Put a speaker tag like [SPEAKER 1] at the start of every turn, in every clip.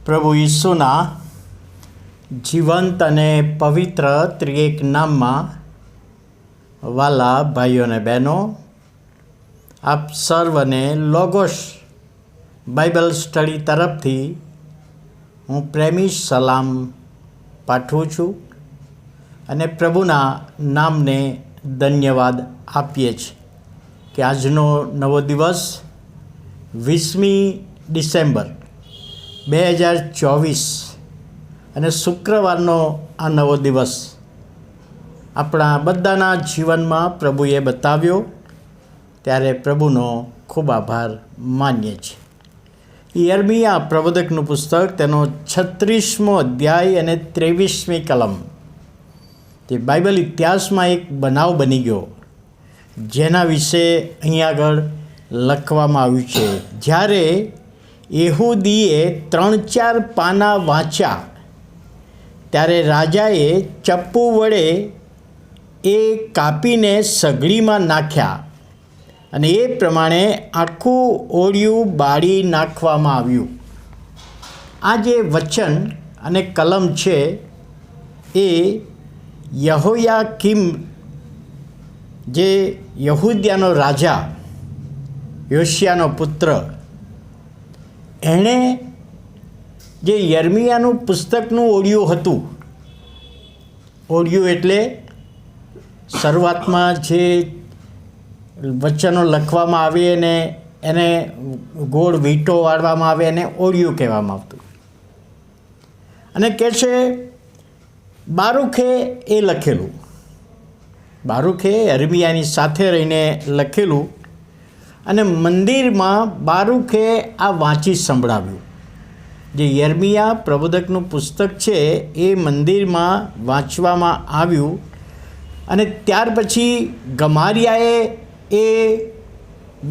[SPEAKER 1] પ્રભુ ઈસુના જીવંત અને પવિત્ર ત્રિએક નામમાં વાલા ભાઈઓ અને બહેનો, આપ સર્વને લોગોસ બાઇબલ સ્ટડી તરફથી હું પ્રેમી સલામ પાઠવું છું અને પ્રભુના નામને ધન્યવાદ આપીએ છીએ કે આજનો નવો દિવસ 20મી ડિસેમ્બર 2024 અને શુક્રવારનો આ નવો દિવસ આપણા બધાના જીવનમાં પ્રભુએ બતાવ્યો, ત્યારે પ્રભુનો ખૂબ આભાર માનીએ છીએ. યર્મિયા પ્રબોધકનું પુસ્તક, તેનો 36મો અધ્યાય અને 23મી કલમ, તે બાઇબલ ઇતિહાસમાં એક બનાવ બની ગયો જેના વિશે અહીં આગળ લખવામાં આવ્યું છે. જ્યારે યહૂદીએ 3-4 પાના વાંચ્યા ત્યારે રાજાએ ચપ્પુ વડે એ કાપીને સઘળીમાં નાખ્યા અને એ પ્રમાણે આખું ઓળિયું બાળી નાખવામાં આવ્યું. આ જે વચન અને કલમ છે એ યહોયાકીમ, જે યહૂદિયાનો રાજા, યોશિયાનો પુત્ર, એણે જે યર્મિયાનું પુસ્તકનું ઓળિયું હતું, ઓળિયું એટલે શરૂઆતમાં જે વચનો લખવામાં આવે અને એને ગોળ વીંટો વાળવામાં આવે એને ઓળિયું કહેવામાં આવતું. અને કહે છે બારૂખે એ લખેલું, બારૂખે યર્મિયાની સાથે રહીને લખેલું અને મંદિરમાં બારૂખે આ વાંચી સંભળાવ્યું. જે યર્મિયા પ્રબોધકનું પુસ્તક છે એ મંદિરમાં વાંચવામાં આવ્યું અને ત્યાર પછી ગમારિયાએ એ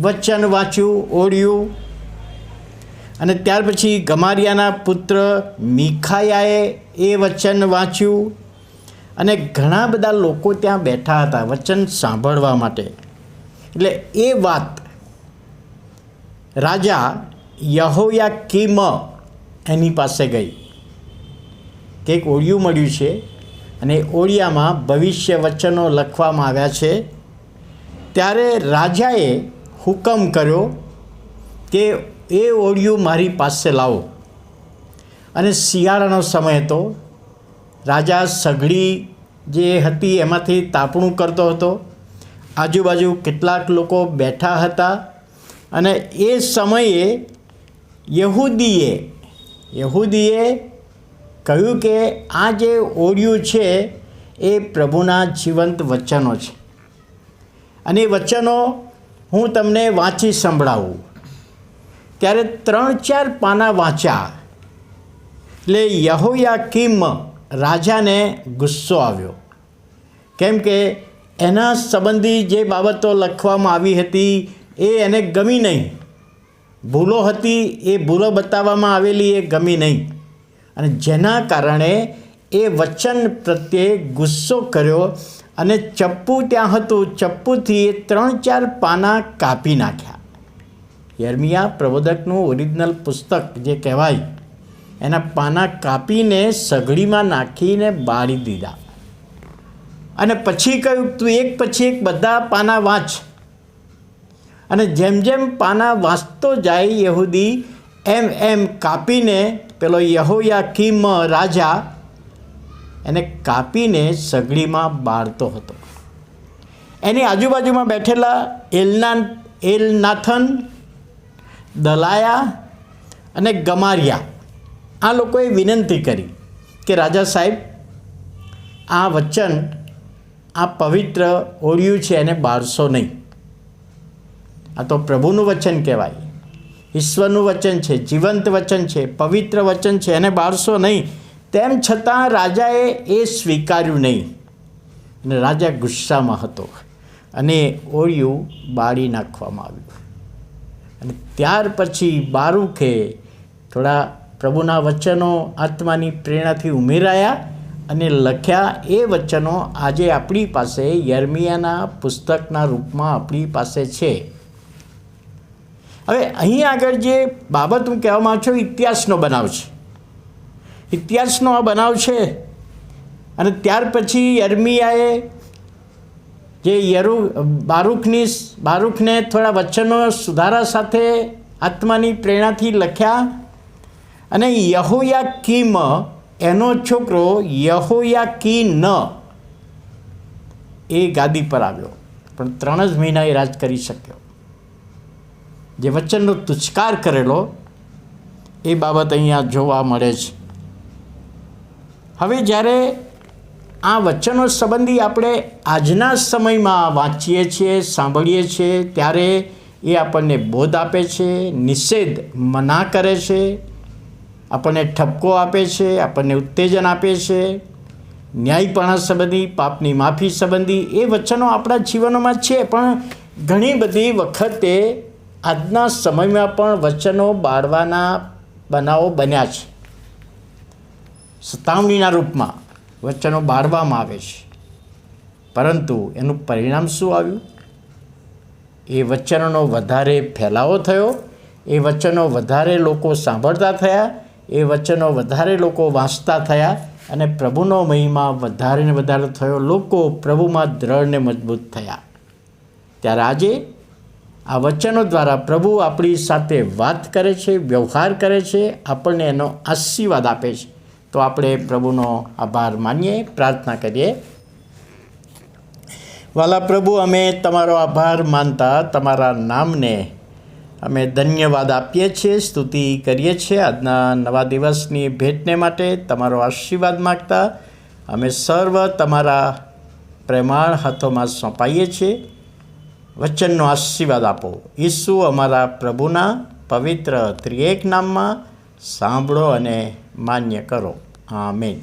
[SPEAKER 1] વચન વાંચ્યું, ઓળ્યું, અને ત્યાર પછી ગમારિયાના પુત્ર મીખાયાએ એ વચન વાંચ્યું અને ઘણા બધા લોકો ત્યાં બેઠા હતા વચન સાંભળવા માટે. એટલે એ વાત રાજા યહોયાકીમ એની પાસે ગઈ કે એક ઓળિયું મળ્યું છે અને ઓળિયામાં ભવિષ્ય વચનો લખવામાં આવ્યા છે. ત્યારે રાજાએ હુકમ કર્યો કે એ ઓળિયું મારી પાસે લાવો. અને શિયાળાનો સમય હતો. રાજા સઘળી જે હતી એમાંથી તાપણું કરતો હતો. આજુબાજુ કેટલાક લોકો બેઠા હતા અને એ સમયે યહૂદીએ કહ્યું કે આ જે ઓળિયું છે એ પ્રભુના જીવંત વચનો છે અને એ વચનો હું તમને વાંચી સંભળાવું. ત્યારે 3-4 પાના વાંચ્યા એટલે યહોયાકીમ રાજાને ગુસ્સો આવ્યો, કેમ કે એના સંબંધી જે બાબતો લખવામાં આવી હતી એ એને ગમી નહીં. ભૂલો હતી, એ ભૂલો બતાવવામાં આવેલી એ ગમી નહીં અને જેના કારણે એ વચન પ્રત્યે ગુસ્સો કર્યો અને ચપ્પુ ત્યાં હતું, ચપ્પુથી એ 3-4 પાના કાપી નાખ્યા. યર્મિયા પ્રબોધકનું ઓરિજિનલ પુસ્તક જે કહેવાય એના પાના કાપીને સઘળીમાં નાખીને બાળી દીધા અને પછી કહ્યું તું એક પછી એક બધા પાના વાંચ. અને જેમ જેમ પાના વાંચતો જાય યહૂદી એમ કાપીને પેલો યહોયાકીમ રાજા એને કાપીને સઘળીમાં બાળતો હતો. એની આજુબાજુમાં બેઠેલા એલનાથન, દલાયા અને ગમારિયા, આ લોકોએ વિનંતી કરી કે રાજા સાહેબ, આ વચન, આ પવિત્ર ઓળિયું છે એને બાળશો નહીં. આ તો પ્રભુનું વચન કહેવાય, ઈશ્વરનું વચન છે, જીવંત વચન છે, પવિત્ર વચન છે, એને બાળશો નહીં. તેમ છતાં રાજાએ એ સ્વીકાર્યું નહીં અને રાજા ગુસ્સામાં હતો અને ઓળિયું બાળી નાખવામાં આવ્યું. અને ત્યાર પછી બારૂખે થોડા પ્રભુના વચનો આત્માની પ્રેરણાથી ઉમેરાયા અને લખ્યા. એ વચનો આજે આપણી પાસે યર્મિયાના પુસ્તકના રૂપમાં આપણી પાસે છે. હવે અહીં આગળ જે બાબત હું કહેવા માંગુ છું, ઇતિહાસનો બનાવ છે. ઇતિહાસનો આ બનાવ છે. અને ત્યાર પછી યર્મિયાએ જે બારૂકને થોડા વચનો સુધારા સાથે આત્માની પ્રેરણાથી લખ્યા. અને યહોયાકીમ એનો છોકરો યહોયાકીન એ ગાદી પર આવ્યો, પણ 3 જ મહિના એ રાજ કરી શક્યો. જે વચનનો તુચ્છકાર કરેલો એ બાબત અહીંયા જોવા મળે છે. હવે જ્યારે આ વચનો સંબંધી આપણે આજના સમયમાં વાંચીએ છીએ, સાંભળીએ છીએ, ત્યારે એ આપણને બોધ આપે છે, નિષેધ મના કરે છે, આપણને ઠપકો આપે છે, આપણને ઉત્તેજન આપે છે. ન્યાયપણા સંબંધી, પાપની માફી સંબંધી એ વચનો આપણા જીવનોમાં છે. પણ ઘણી બધી વખતે આજના સમયમાં પણ વચનો બાળવાના બનાવો બન્યા છે. સતાવણીના રૂપમાં વચનો બાળવામાં આવે છે, પરંતુ એનું પરિણામ શું આવ્યું? એ વચનોનો વધારે ફેલાવો થયો, એ વચનો વધારે લોકો સાંભળતા થયા, એ વચનો વધારે લોકો વાંચતા થયા, અને પ્રભુનો મહિમા વધારે ને વધારે થયો. લોકો પ્રભુમાં દ્રઢ ને મજબૂત થયા. ત્યારે આજે આ વચનો દ્વારા પ્રભુ આપણી સાથે વાત કરે છે, વ્યવહાર કરે છે, આપણને એનો આશીર્વાદ આપે છે. તો આપણે પ્રભુનો આભાર માનીએ, પ્રાર્થના કરીએ. વાલા પ્રભુ, અમે તમારો આભાર માનતા તમારા નામને અમે ધન્યવાદ આપીએ છીએ, સ્તુતિ કરીએ છીએ. આજના નવા દિવસની ભેટને માટે તમારો આશીર્વાદ માગતા અમે સર્વ તમારા પ્રેમાળ હાથોમાં સોંપાઈએ છીએ. વચનનો આશીર્વાદ આપો. ઈસુ અમારા પ્રભુના પવિત્ર ત્રિએક નામમાં સાંભળો અને માન્ય કરો. આમેન.